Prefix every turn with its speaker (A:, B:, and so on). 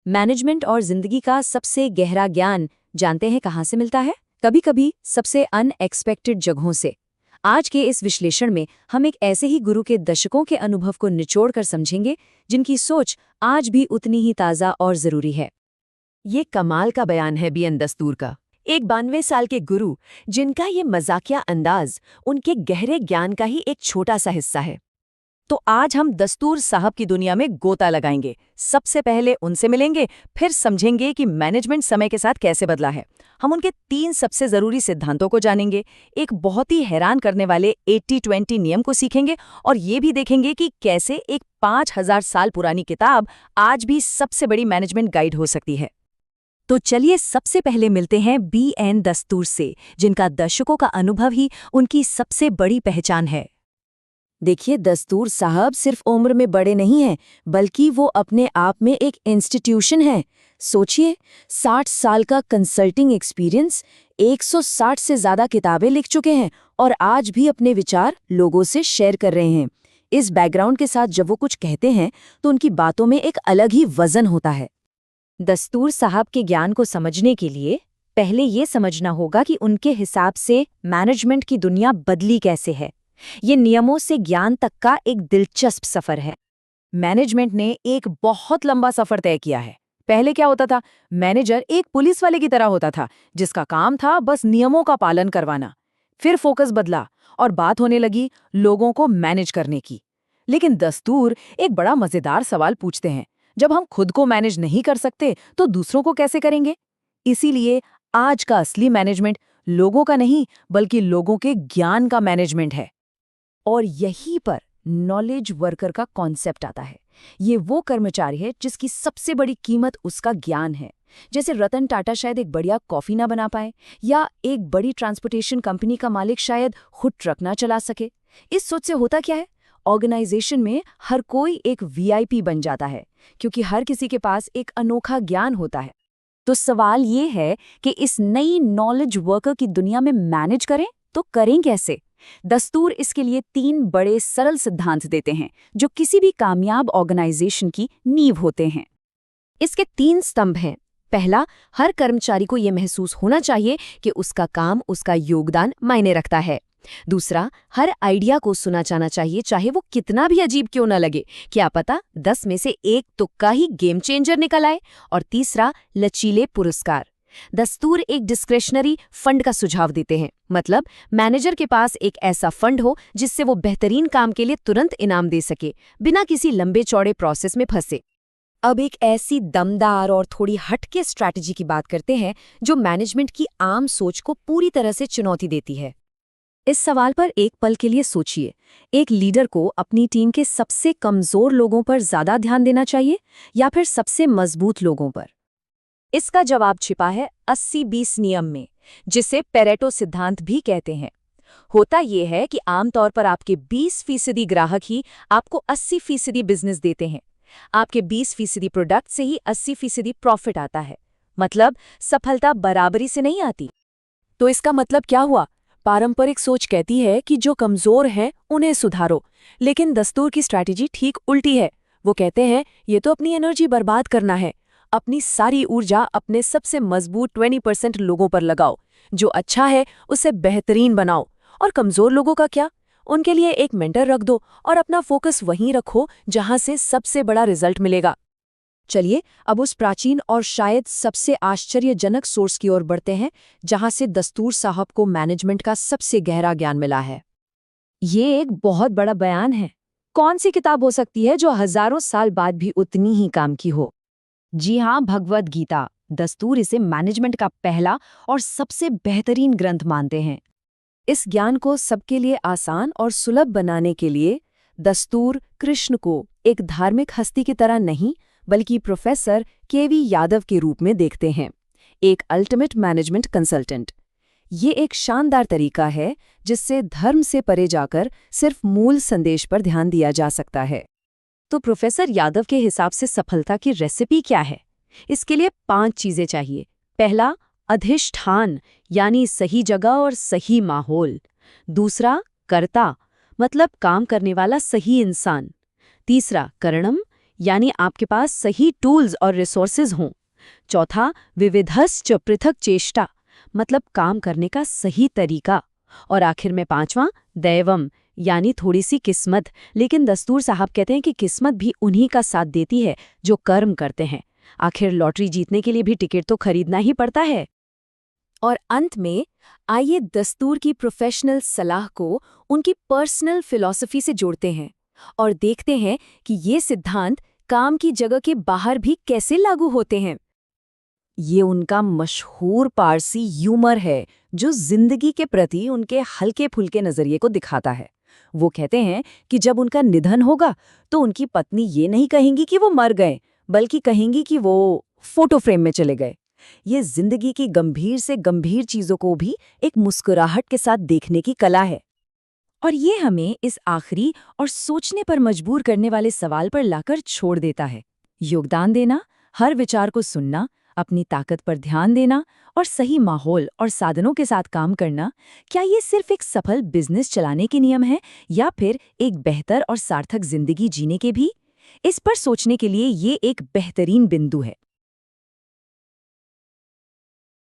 A: Management और जिंदगी का सबसे गहरा ज्ञान जानते हैं कहाँ से मिलता है? कभी कभी सबसे अनएक्सपेक्टेड जगहों से। आज के इस विश्लेषण में हम एक ऐसे ही गुरु के दशकों के अनुभव को निचोड़ कर समझेंगे जिनकी सोच आज भी उतनी ही ताज़ा और ज़रूरी है।
B: ये कमाल का बयान है बीएन दस्तूर का। एक 92 साल के गुरु जिनका ये मजाकिया अंदाज उनके गहरे ज्ञान का ही एक छोटा सा हिस्सा है।
C: तो आज हम दस्तूर साहब की दुनिया में गोता लगाएंगे। सबसे पहले उनसे मिलेंगे, फिर समझेंगे कि मैनेजमेंट समय के साथ कैसे बदला है। हम उनके 3 सबसे जरूरी सिद्धांतों को जानेंगे, एक बहुत ही हैरान करने वाले 80-20 नियम को सीखेंगे और ये भी देखेंगे कि कैसे एक 5000 साल पुरानी किताब आज भी सबसे बड़ी मैनेजमेंट गाइड हो सकती है।
A: तो चलिए सबसे पहले मिलते हैं बीएन दस्तूर से, जिनका दशकों का अनुभव ही उनकी सबसे बड़ी पहचान है।
B: देखिए, दस्तूर साहब सिर्फ उम्र में बड़े नहीं हैं, बल्कि वो अपने आप में एक इंस्टीट्यूशन है। सोचिए, 60 साल का कंसल्टिंग एक्सपीरियंस, 160 से ज़्यादा किताबें लिख चुके हैं और आज भी अपने विचार लोगों से शेयर कर रहे हैं। इस बैकग्राउंड के साथ जब वो कुछ कहते हैं तो उनकी बातों में एक अलग ही वजन होता है।
A: दस्तूर साहब के ज्ञान को समझने के लिए पहले ये समझना होगा कि उनके हिसाब से मैनेजमेंट की दुनिया बदली कैसे है। ये नियमों से ज्ञान तक का एक दिलचस्प सफर है।
C: मैनेजमेंट ने एक बहुत लंबा सफर तय किया है। पहले क्या होता था? मैनेजर एक पुलिस वाले की तरह होता था, जिसका काम था बस नियमों का पालन करवाना। फिर फोकस बदला और बात होने लगी लोगों को मैनेज करने की। लेकिन दस्तूर एक बड़ा मजेदार सवाल पूछते हैं, जब हम खुद को मैनेज नहीं कर सकते तो दूसरों को कैसे करेंगे? इसीलिए आज का असली मैनेजमेंट लोगों का नहीं, बल्कि लोगों के ज्ञान का मैनेजमेंट है। और यहीं पर नॉलेज वर्कर का कॉन्सेप्ट आता है। ये वो कर्मचारी है जिसकी सबसे बड़ी कीमत उसका ज्ञान है। जैसे रतन टाटा शायद एक बढ़िया कॉफी ना बना पाए, या एक बड़ी ट्रांसपोर्टेशन कंपनी का मालिक शायद खुद ट्रक ना चला सके। इस सोच से होता क्या है? ऑर्गेनाइजेशन में हर कोई एक वीआईपी बन जाता है, क्योंकि हर किसी के पास एक अनोखा ज्ञान होता है।
A: तो सवाल ये है कि इस नई नॉलेज वर्कर की दुनिया में मैनेज करें तो करें कैसे? दस्तूर इसके लिए 3 बड़े सरल सिद्धांत देते हैं जो किसी भी कामयाब ऑर्गेनाइजेशन की नींव होते हैं।
B: इसके 3 स्तंभ हैं। पहला, हर कर्मचारी को ये महसूस होना चाहिए कि उसका काम, उसका योगदान मायने रखता है। दूसरा, हर आइडिया को सुना जाना चाहिए, चाहे वो कितना भी अजीब क्यों न लगे। क्या पता 10 में से एक तुक्का ही गेम चेंजर निकल आए। और तीसरा, लचीले पुरस्कार। दस्तूर एक डिस्क्रेशनरी फंड का सुझाव देते हैं, मतलब मैनेजर के पास एक ऐसा फंड हो जिससे वो बेहतरीन काम के लिए तुरंत इनाम दे सके, बिना किसी लंबे चौड़े प्रोसेस में फंसे। अब एक ऐसी दमदार और थोड़ी हटके स्ट्रैटेजी की बात करते हैं जो मैनेजमेंट की आम सोच को पूरी तरह से चुनौती देती है।
A: इस सवाल पर एक पल के लिए सोचिए, एक लीडर को अपनी टीम के सबसे कमजोर लोगों पर ज्यादा ध्यान देना चाहिए या फिर सबसे मजबूत लोगों पर? इसका जवाब छिपा है 80-20 नियम में, जिसे पेरेटो सिद्धांत भी कहते हैं। होता यह है कि आमतौर पर आपके 20% ग्राहक ही आपको 80% बिजनेस देते हैं। आपके 20% प्रोडक्ट से ही 80% प्रॉफिट आता है। मतलब सफलता बराबरी से नहीं आती।
C: तो इसका मतलब क्या हुआ? पारंपरिक सोच कहती है कि जो कमजोर हैं उन्हें सुधारो, लेकिन दस्तूर की स्ट्रैटेजी ठीक उल्टी है। वो कहते हैं ये तो अपनी एनर्जी बर्बाद करना है। अपनी सारी ऊर्जा अपने सबसे मजबूत 20% लोगों पर लगाओ। जो अच्छा है उसे बेहतरीन बनाओ। और कमजोर लोगों का क्या? उनके लिए एक मेंटर रख दो और अपना फोकस वहीं रखो जहां से सबसे बड़ा रिजल्ट मिलेगा।
A: चलिए अब उस प्राचीन और शायद सबसे आश्चर्यजनक सोर्स की ओर बढ़ते हैं, जहां से दस्तूर साहब को मैनेजमेंट का सबसे गहरा ज्ञान मिला है। ये एक बहुत बड़ा बयान है। कौन सी किताब हो सकती है जो हजारों साल बाद भी उतनी ही काम की हो? जी हाँ, भगवद गीता। दस्तूर इसे मैनेजमेंट का पहला और सबसे बेहतरीन ग्रंथ मानते हैं।
B: इस ज्ञान को सबके लिए आसान और सुलभ बनाने के लिए दस्तूर कृष्ण को एक धार्मिक हस्ती की तरह नहीं, बल्कि प्रोफेसर केवी यादव के रूप में देखते हैं, एक अल्टीमेट मैनेजमेंट कंसल्टेंट। ये एक शानदार तरीका है जिससे धर्म से परे जाकर सिर्फ मूल संदेश पर ध्यान दिया जा सकता है।
A: तो प्रोफेसर यादव के हिसाब से सफलता की रेसिपी क्या है? इसके लिए 5 चीजें चाहिए। पहला, अधिष्ठान, यानी सही जगह और सही माहौल। दूसरा, कर्ता, मतलब काम करने वाला सही इंसान। तीसरा, करणम, यानी आपके पास सही टूल्स और रिसोर्सेज हों। चौथा, विविधश्च पृथक चेष्टा, मतलब काम करने का सही तरीका। और आखिर में पांचवां, दैवम, यानी थोड़ी सी किस्मत। लेकिन दस्तूर साहब कहते हैं कि किस्मत भी उन्हीं का साथ देती है जो कर्म करते हैं। आखिर लॉटरी जीतने के लिए भी टिकट तो खरीदना ही पड़ता है।
B: और अंत में आइए दस्तूर की प्रोफेशनल सलाह को उनकी पर्सनल फिलॉसफी से जोड़ते हैं और देखते हैं कि ये सिद्धांत काम की जगह के बाहर भी कैसे लागू होते हैं।
C: ये उनका मशहूर पारसी ह्यूमर है जो जिंदगी के प्रति उनके हल्के फुल्के नजरिए को दिखाता है। वो कहते हैं कि जब उनका निधन होगा तो उनकी पत्नी ये नहीं कहेंगी कि वो मर गए, बल्कि कहेंगी कि वो फोटो फ्रेम में चले गए। ये जिंदगी की गंभीर से गंभीर चीजों को भी एक मुस्कुराहट के साथ देखने की कला है। और ये हमें इस आखिरी और सोचने पर मजबूर करने वाले सवाल पर लाकर छोड़ देता है। योगदान देना, हर विचार को सुनना, अपनी ताकत पर ध्यान देना और सही माहौल और साधनों के साथ काम करना, क्या ये सिर्फ एक सफल बिजनेस चलाने के नियम है या फिर एक बेहतर और सार्थक जिंदगी जीने के भी? इस पर सोचने के लिए ये एक बेहतरीन बिंदु है।